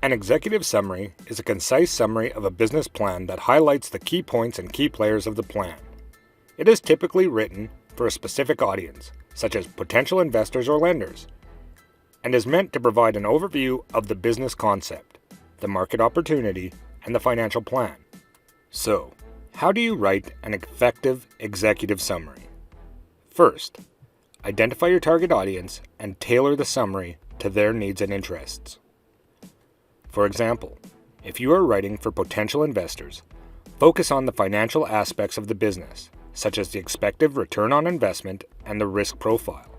An executive summary is a concise summary of a business plan that highlights the key points and key players of the plan. It is typically written for a specific audience, such as potential investors or lenders, and is meant to provide an overview of the business concept, the market opportunity, and the financial plan. So, how do you write an effective executive summary? First, identify your target audience and tailor the summary to their needs and interests. For example, if you are writing for potential investors, focus on the financial aspects of the business, such as the expected return on investment and the risk profile.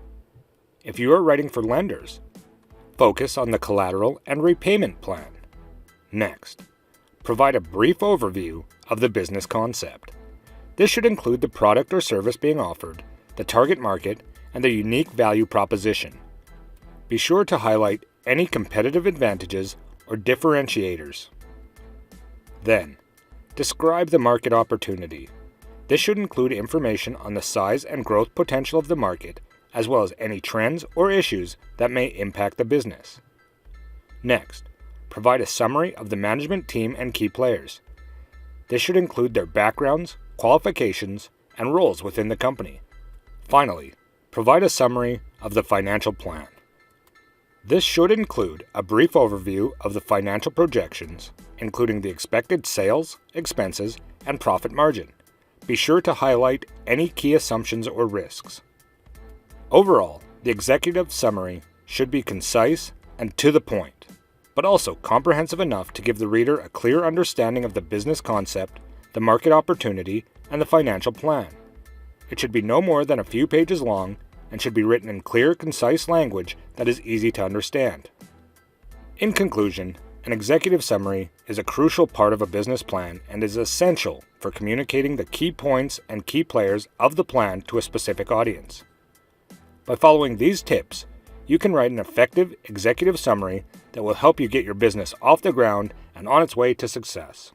If you are writing for lenders, focus on the collateral and repayment plan. Next, provide a brief overview of the business concept. This should include the product or service being offered, the target market, and the unique value proposition. Be sure to highlight any competitive advantages or differentiators. Then, describe the market opportunity. This should include information on the size and growth potential of the market, as well as any trends or issues that may impact the business. Next, provide a summary of the management team and key players. This should include their backgrounds, qualifications, and roles within the company. Finally, provide a summary of the financial plan. This should include a brief overview of the financial projections, including the expected sales, expenses, and profit margin. Be sure to highlight any key assumptions or risks. Overall, the executive summary should be concise and to the point, but also comprehensive enough to give the reader a clear understanding of the business concept, the market opportunity, and the financial plan. It should be no more than a few pages long and should be written in clear, concise language that is easy to understand. In conclusion, an executive summary is a crucial part of a business plan and is essential for communicating the key points and key players of the plan to a specific audience. By following these tips, you can write an effective executive summary that will help you get your business off the ground and on its way to success.